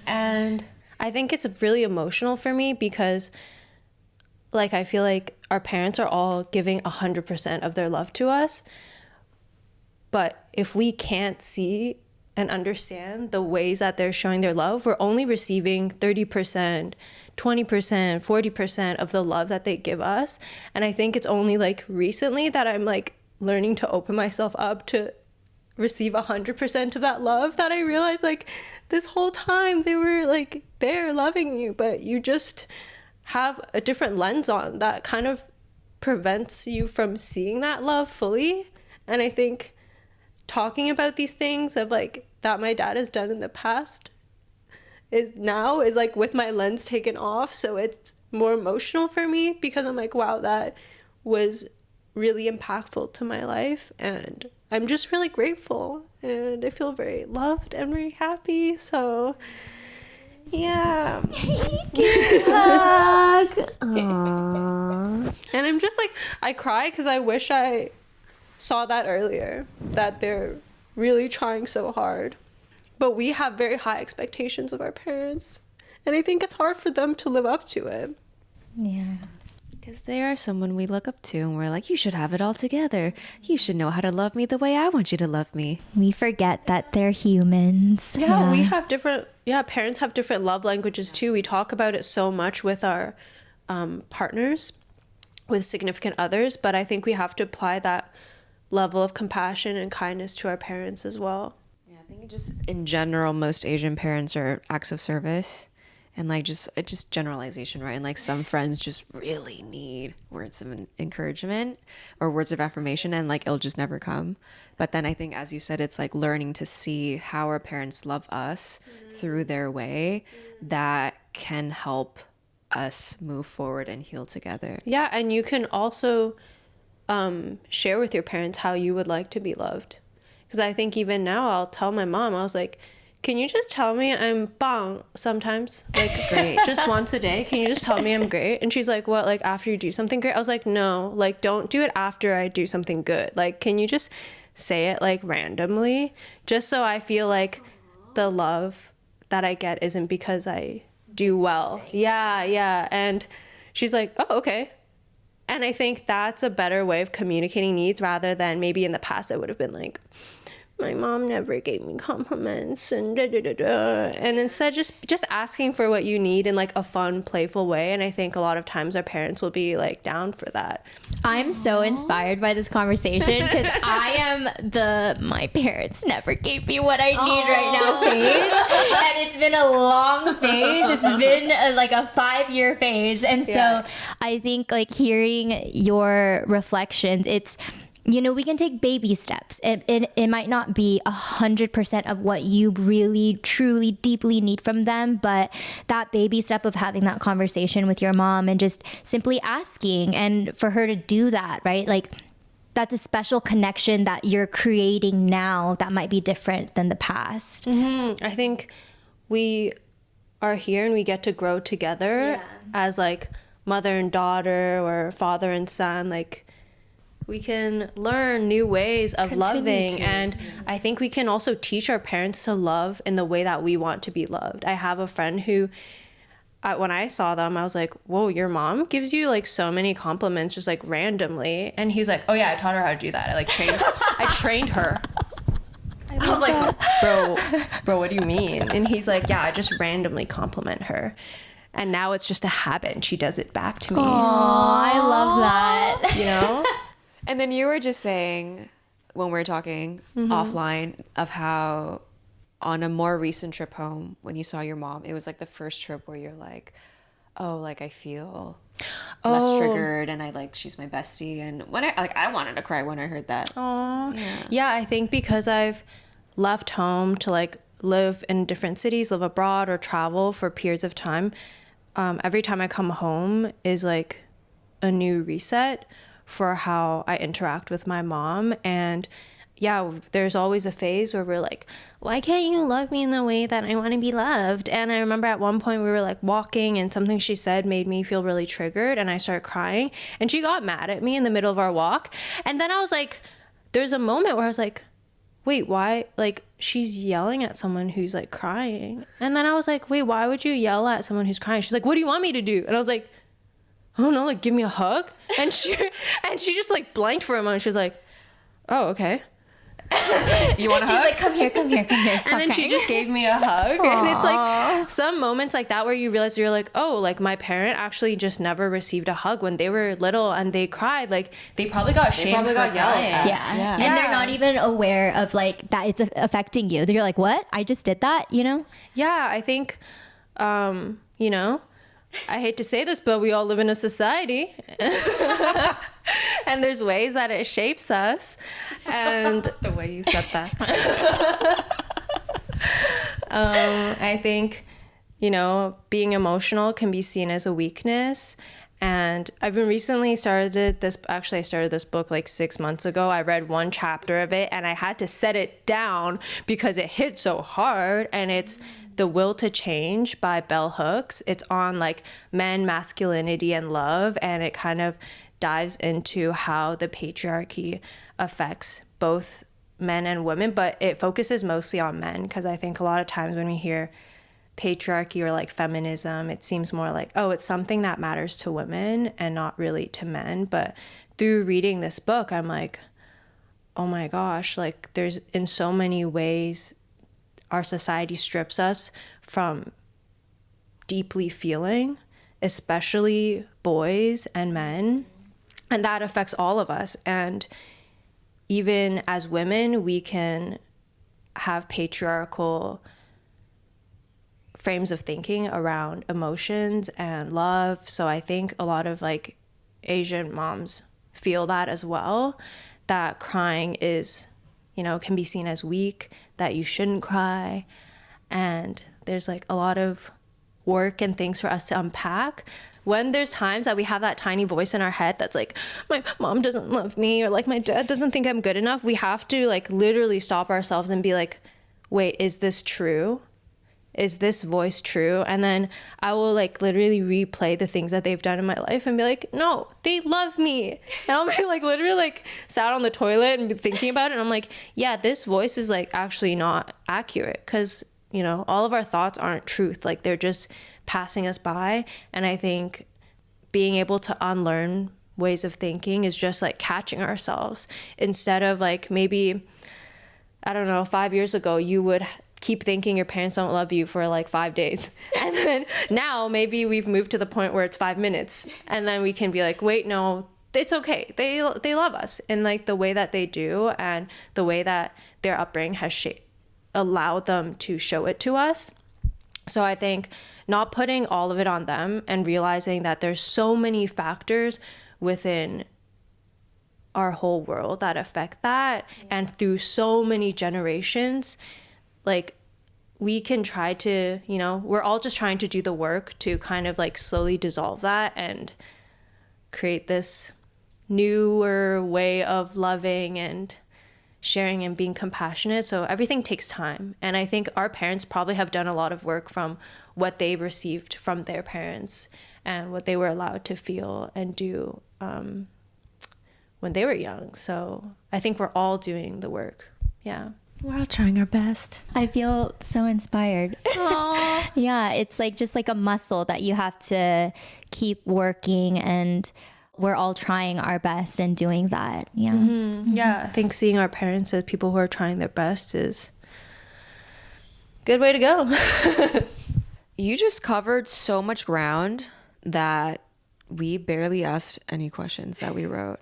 And I think it's really emotional for me because, like, I feel like our parents are all giving 100% of their love to us. But if we can't see and understand the ways that they're showing their love, we're only receiving 30%, 20%, 40% of the love that they give us. And I think it's only like recently that I'm like learning to open myself up to receive 100% of that love, that I realized like this whole time they were like there loving you, but you just have a different lens on that kind of prevents you from seeing that love fully. And I think talking about these things of like that my dad has done in the past is like with my lens taken off, so it's more emotional for me because I'm like, wow, that was really impactful to my life, and I'm just really grateful, and I feel very loved and very happy. So yeah. Hug. And I'm just like, I cry because I wish I saw that earlier, that they're really trying so hard. But we have very high expectations of our parents, and I think it's hard for them to live up to it. Yeah. Because they are someone we look up to, and we're like, you should have it all together. You should know how to love me the way I want you to love me. We forget that they're humans. Yeah, we have different, parents have different love languages too. We talk about it so much with our partners, with significant others, but I think we have to apply that level of compassion and kindness to our parents as well. Yeah, I think just in general, most Asian parents are acts of service. And like just generalization, right? And like some friends just really need words of encouragement or words of affirmation, and like it'll just never come. But then I think, as you said, it's like learning to see how our parents love us through their way that can help us move forward and heal together. Yeah, and you can also share with your parents how you would like to be loved. Because I think even now I'll tell my mom, I was like, can you just tell me I'm bang sometimes? Like, great. Just once a day. Can you just tell me I'm great? And she's like, what, like after you do something great? I was like, no, like don't do it after I do something good. Like, can you just say it like randomly? Just so I feel like the love that I get isn't because I do well. Yeah. And she's like, oh, okay. And I think that's a better way of communicating needs rather than maybe in the past I would have been like, my mom never gave me compliments and da da da da. And instead just asking for what you need in like a fun, playful way. And I think a lot of times our parents will be like down for that. I'm so inspired by this conversation because I am my parents never gave me what I need right now phase. And it's been a long phase. It's been like a 5-year phase. And so I think like hearing your reflections, it's, you know, we can take baby steps. It might not be 100% of what you really, truly, deeply need from them, but that baby step of having that conversation with your mom and just simply asking, and for her to do that, right? Like, that's a special connection that you're creating now that might be different than the past. Mm-hmm. I think we are here and we get to grow together as like mother and daughter or father and son. Like, we can learn new ways of loving. And I think we can also teach our parents to love in the way that we want to be loved. I have a friend who, when I saw them, I was like, whoa, your mom gives you like so many compliments just like randomly. And he's like, oh yeah, I taught her how to do that. I trained her. I was like, bro, what do you mean? And he's like, yeah, I just randomly compliment her. And now it's just a habit and she does it back to me. Oh, I love that. You know? And then you were just saying when we were talking offline of how on a more recent trip home, when you saw your mom, it was like the first trip where you're like, oh, like I feel less triggered and I like, she's my bestie. And when I wanted to cry when I heard that. Oh, yeah. I think because I've left home to like live in different cities, live abroad or travel for periods of time, every time I come home is like a new reset for how I interact with my mom. And yeah, there's always a phase where we're like, why can't you love me in the way that I want to be loved? And I remember at one point we were like walking and something she said made me feel really triggered and I started crying and she got mad at me in the middle of our walk. And then I was like, there's a moment where I was like, wait, why? Like, she's yelling at someone who's like crying. And then I was like, wait, why would you yell at someone who's crying? She's like, what do you want me to do? And I was like, oh no, like give me a hug. And she just like blanked for a moment. She was like, oh, okay. You want a hug? She's like, come here. And then she just gave me a hug. Aww. And it's like some moments like that where you realize you're like, oh, like my parent actually just never received a hug when they were little and they cried. Like they probably got shamed. They probably got yelled at. Yeah. And they're not even aware of like that it's affecting you. They're like, what? I just did that, you know? Yeah, I think, you know, I hate to say this, but we all live in a society. And there's ways that it shapes us. And the way you said that. I think, you know, being emotional can be seen as a weakness. And I've been recently started this book like 6 months ago. I read one chapter of it and I had to set it down because it hit so hard. And it's The Will to Change by Bell Hooks. It's on like men, masculinity, and love. And it kind of dives into how the patriarchy affects both men and women, but it focuses mostly on men because I think a lot of times when we hear patriarchy or like feminism, it seems more like, oh, it's something that matters to women and not really to men. But through reading this book, I'm like, oh my gosh, like there's in so many ways our society strips us from deeply feeling, especially boys and men. And that affects all of us. And even as women, we can have patriarchal frames of thinking around emotions and love. So I think a lot of like Asian moms feel that as well, that crying is, you know, can be seen as weak, that you shouldn't cry. And there's like a lot of work and things for us to unpack. When there's times that we have that tiny voice in our head that's like, my mom doesn't love me or like my dad doesn't think I'm good enough, we have to like literally stop ourselves and be like, wait, is this true? Is this voice true? And then I will like literally replay the things that they've done in my life and be like, no, they love me. And I'll be like literally like sat on the toilet and be thinking about it. And I'm like, yeah, this voice is like actually not accurate because, you know, all of our thoughts aren't truth. Like they're just passing us by. And I think being able to unlearn ways of thinking is just like catching ourselves instead of like maybe I don't know, 5 years ago, you would keep thinking your parents don't love you for like 5 days. And then now maybe we've moved to the point where it's 5 minutes. And then we can be like, wait, no, it's okay. They love us in like the way that they do, and the way that their upbringing has allowed them to show it to us. So I think not putting all of it on them and realizing that there's so many factors within our whole world that affect that, and through so many generations, like we can try to, you know, we're all just trying to do the work to kind of like slowly dissolve that and create this newer way of loving and sharing and being compassionate. So everything takes time. And I think our parents probably have done a lot of work from what they received from their parents and what they were allowed to feel and do when they were young. So I think we're all doing the work. Yeah. We're all trying our best. I feel so inspired. Yeah, it's like just like a muscle that you have to keep working, and we're all trying our best and doing that. Yeah. Yeah, I think seeing our parents as people who are trying their best is a good way to go. You just covered so much ground that we barely asked any questions that we wrote,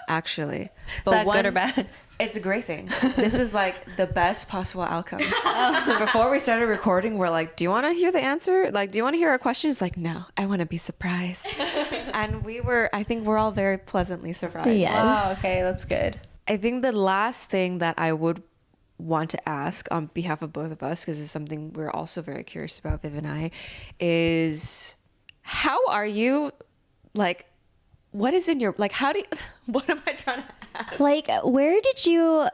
actually. Is that good or bad? It's a great thing. This is like the best possible outcome. Before we started recording, we're like, do you want to hear the answer? Like, do you want to hear our questions? Like, no, I want to be surprised. And I think we're all very pleasantly surprised. Yes. Wow, okay, that's good. I think the last thing that I would want to ask on behalf of both of us, because it's something we're also very curious about, Viv and I, is how are you, like, what is in your, like, what am I trying to ask? Like, where did you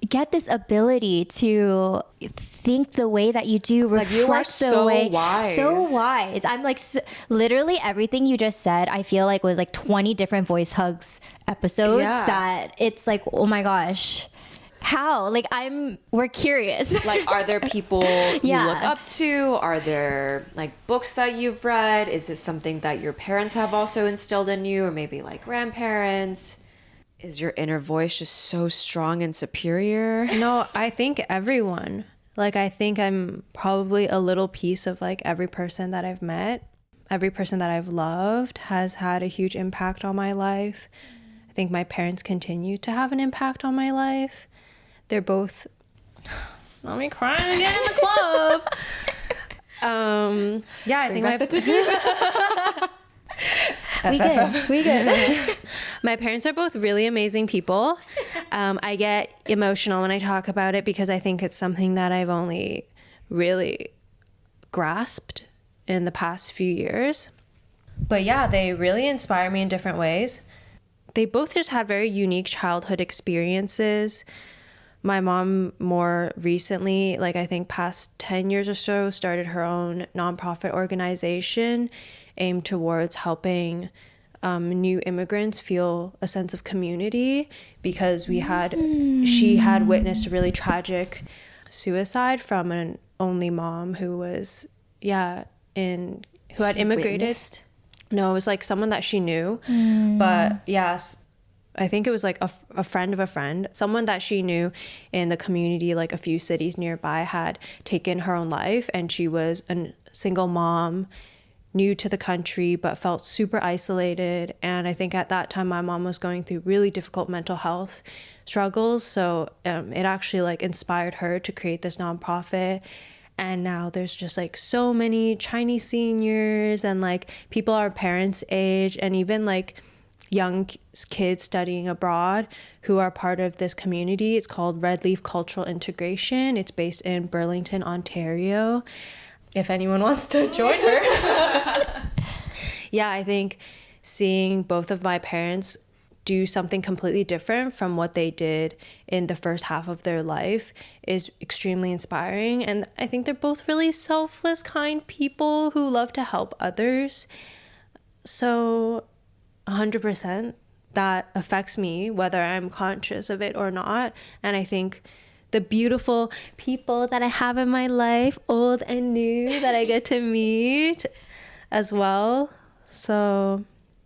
get this ability to think the way that you do, reflect you are the so way wise. so wise. I'm like literally everything you just said, I feel like was like 20 different Voice Hugs episodes. Yeah. That it's like, oh my gosh, how? Like we're curious. Like, are there people you Yeah. look up to? Are there like books that you've read? Is this something that your parents have also instilled in you, or maybe like grandparents? Is your inner voice just so strong and superior? No, I think everyone. Like, I think I'm probably a little piece of like every person that I've met. Every person that I've loved has had a huge impact on my life. I think my parents continue to have an impact on my life. They're both... Let me cry again in the club. Yeah, I think my... We good. My parents are both really amazing people. I get emotional when I talk about it because I think it's something that I've only really grasped in the past few years. But yeah, they really inspire me in different ways. They both just had very unique childhood experiences. My mom more recently, like I think past 10 years or so, started her own nonprofit organization aimed towards helping new immigrants feel a sense of community, because she had witnessed a really tragic suicide from an only mom who was who had immigrated. Witnessed? No, it was like someone that she knew. But yes, I think it was like a friend of a friend, someone that she knew in the community, like a few cities nearby, had taken her own life. And she was a single mom, new to the country, but felt super isolated. And I think at that time my mom was going through really difficult mental health struggles. So it actually like inspired her to create this nonprofit. And now there's just like so many Chinese seniors and like people our parents' age, and even like young kids studying abroad who are part of this community. It's called Red Leaf Cultural Integration. It's based in Burlington, Ontario. If anyone wants to join her. Yeah, I think seeing both of my parents do something completely different from what they did in the first half of their life is extremely inspiring. And I think they're both really selfless, kind people who love to help others. So 100% that affects me, whether I'm conscious of it or not. And I think the beautiful people that I have in my life, old and new, that I get to meet as well. So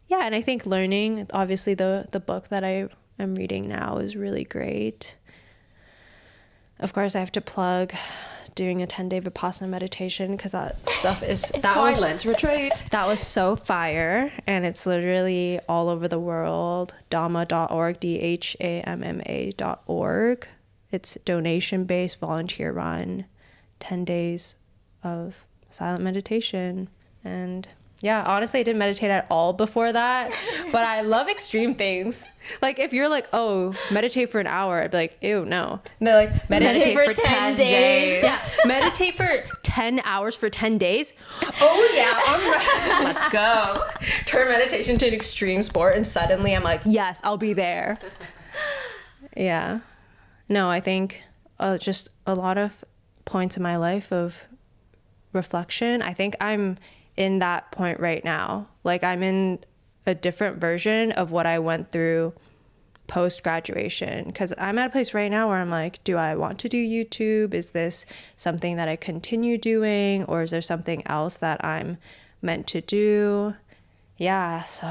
yeah, and I think learning, obviously the book that I am reading now is really great. of course, I have to plug doing a 10-day Vipassana meditation because that stuff is Silence retreat. That was so fire, and it's literally all over the world. Dhamma.org, DHAMMA.org. It's donation-based, volunteer-run, 10 days of silent meditation. And yeah, honestly, I didn't meditate at all before that, but I love extreme things. Like if you're like, oh, meditate for an hour, I'd be like, ew, no. And they're like, meditate for 10 days. Yeah. Meditate for 10 hours for 10 days. Oh yeah, I'm ready. Let's go. Turn meditation to an extreme sport, and suddenly I'm like, yes, I'll be there. Yeah. No, I think just a lot of points in my life of reflection. I think I'm in that point right now. Like I'm in a different version of what I went through post-graduation, because I'm at a place right now where I'm like, do I want to do YouTube? Is this something that I continue doing, or is there something else that I'm meant to do? Yeah, so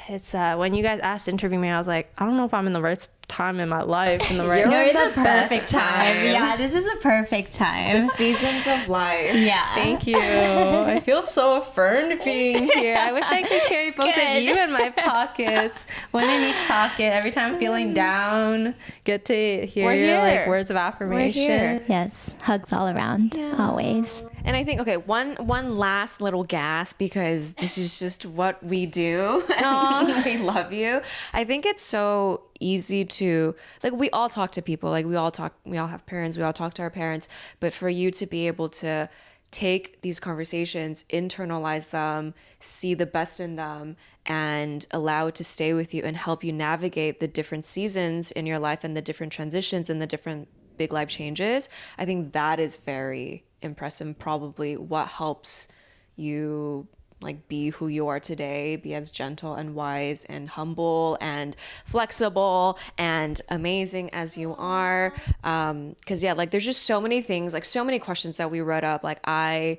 it's when you guys asked to interview me, I was like, I don't know if I'm in the right time in my life, in the right You're the perfect time. Yeah, this is a perfect time. The seasons of life. Yeah. Thank you. I feel so affirmed being here. I wish I could carry both of you in my pockets, one in each pocket. Every time I'm feeling down, get to hear your like words of affirmation. Yes, hugs all around, always. And I think, okay, one last little gasp, because this is just what we do. And we love you. I think it's so easy to, like, we all talk to people, like we all have parents, we all talk to our parents, but for you to be able to take these conversations, internalize them, see the best in them, and allow it to stay with you and help you navigate the different seasons in your life and the different transitions and the different big life changes, I think that is very impressive. Probably what helps you like be who you are today, be as gentle and wise and humble and flexible and amazing as you are. Because yeah, like there's just so many things, like so many questions that we wrote up. Like I've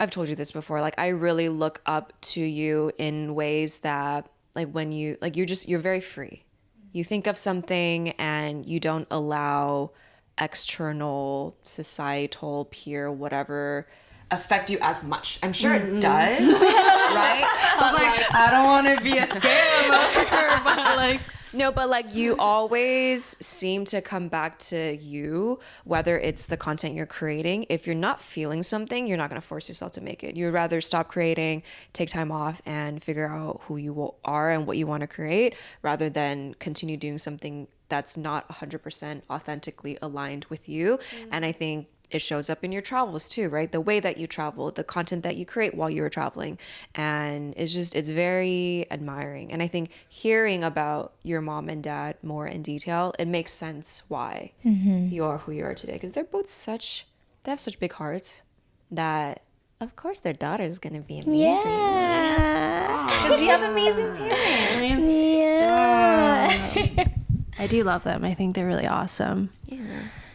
told you this before, like I really look up to you in ways that like when you, like you're very free. You think of something and you don't allow external, societal, peer, whatever affect you as much. I'm sure it does, right? But like, I don't want to be a scam, but like, no, but like you always seem to come back to you, whether it's the content you're creating. If you're not feeling something, you're not going to force yourself to make it. You'd rather stop creating, take time off, and figure out who you are and what you want to create, rather than continue doing something that's not 100% authentically aligned with you. And I think it shows up in your travels too, right? The way that you travel, the content that you create while you're traveling. And it's very admiring. And I think hearing about your mom and dad more in detail, it makes sense why you are who you are today. Because they're both they have such big hearts that, of course, their daughter is going to be amazing. Yeah. Because you have amazing parents. Yeah. I do love them. I think they're really awesome.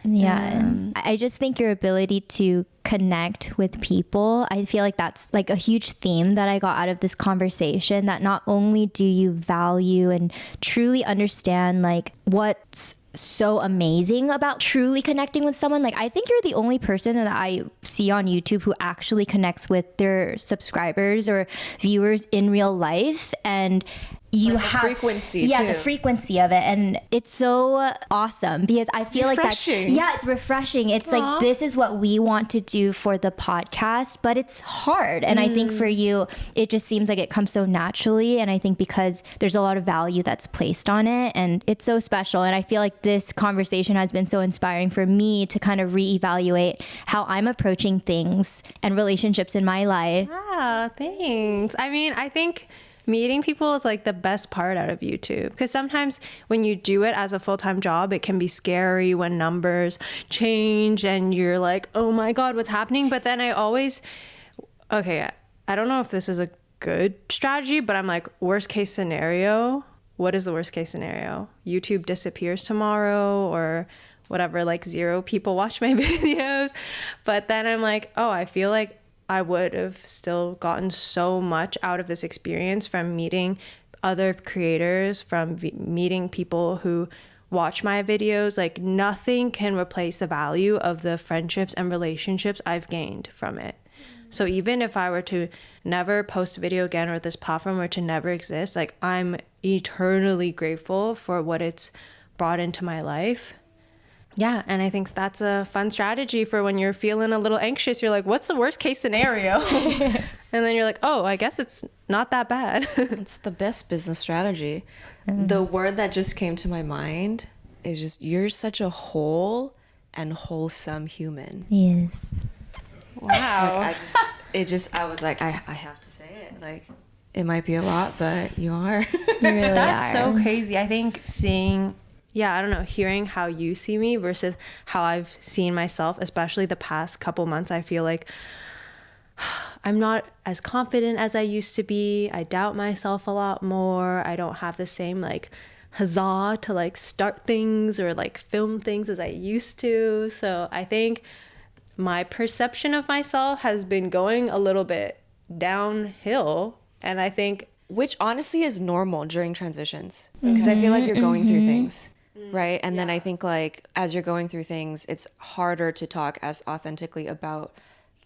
Yeah. I just think your ability to connect with people, I feel like that's like a huge theme that I got out of this conversation, that not only do you value and truly understand like what's so amazing about truly connecting with someone. Like I think you're the only person that I see on YouTube who actually connects with their subscribers or viewers in real life, and you like have frequency too. The frequency of it, and it's so awesome because I feel like that's it's refreshing. It's like this is what we want to do for the podcast, but it's hard, and I think for you it just seems like it comes so naturally, and I think because there's a lot of value that's placed on it, and it's so special. And I feel like this conversation has been so inspiring for me to kind of reevaluate how I'm approaching things and relationships in my life. Ah, thanks. I mean, I think meeting people is like the best part out of YouTube, because sometimes when you do it as a full-time job, it can be scary when numbers change and you're like, oh my God, what's happening? But then I don't know if this is a good strategy, but I'm like, worst case scenario, what is the worst case scenario? YouTube disappears tomorrow or whatever, like 0 people watch my videos. But then I'm like, oh, I feel like I would have still gotten so much out of this experience from meeting other creators, from meeting people who watch my videos, like nothing can replace the value of the friendships and relationships I've gained from it. So even if I were to never post a video again, or this platform were to never exist, like I'm eternally grateful for what it's brought into my life. Yeah, and I think that's a fun strategy for when you're feeling a little anxious. You're like, what's the worst case scenario? And then you're like, oh, I guess it's not that bad. It's the best business strategy. The word that just came to my mind is just, you're such a whole and wholesome human. Yes. Wow. Like, I was like, I have to say it. Like, it might be a lot, but you are. You really That's are. so crazy. I think I don't know, hearing how you see me versus how I've seen myself, especially the past couple months, I feel like I'm not as confident as I used to be. I doubt myself a lot more. I don't have the same like huzzah to like start things or like film things as I used to. So I think my perception of myself has been going a little bit downhill. And I think, which honestly is normal during transitions, because I feel like you're going through things, right? And then I think like as you're going through things, it's harder to talk as authentically about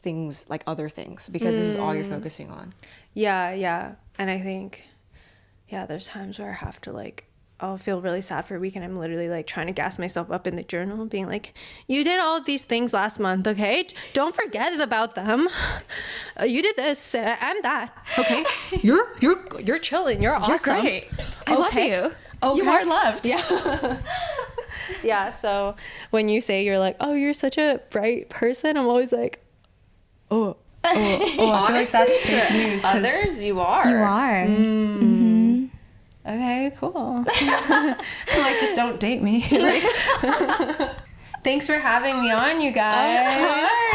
things like other things, because this is all you're focusing on. yeah. And I think, there's times where I have to like, I'll feel really sad for a week and I'm literally like trying to gas myself up in the journal, being like, you did all of these things last month, okay? Don't forget about them. You did this and that, okay? You're chilling. You're awesome. Great. I love you. Okay. You are loved. Yeah. Yeah. So when you say you're like, oh, you're such a bright person, I'm always like, oh, I feel like that's fake news. 'Cause Others, you are. You are. okay, cool. I'm like, just don't date me. Like, thanks for having me on, you guys. Of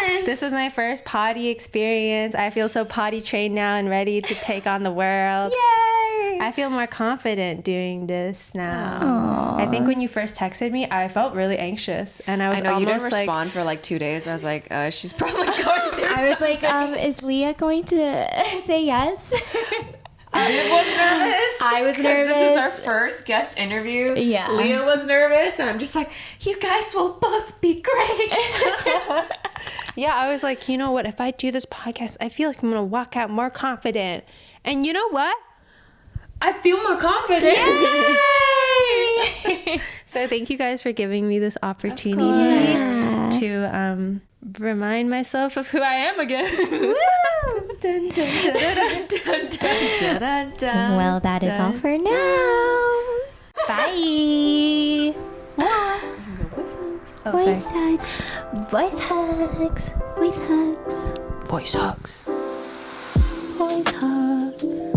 course. This is my first potty experience. I feel so potty trained now and ready to take on the world. Yay! I feel more confident doing this now. I think when you first texted me, I felt really anxious, and I was I know you didn't almost like, respond for like 2 days. I was like, she's probably going through I was something. like, is Leah going to say yes? Leah was nervous. I was 'cause nervous. This is our first guest interview. Yeah. Leah was nervous, and I'm just like, you guys will both be great. yeah, I was like, you know what? If I do this podcast, I feel like I'm gonna walk out more confident. And you know what? I feel more confident. Yay! So thank you guys for giving me this opportunity to remind myself of who I am again. Well, that is all for now. Bye. Oh, Voice sorry. hugs. Voice hugs. Voice hugs. Voice hugs. Voice hugs.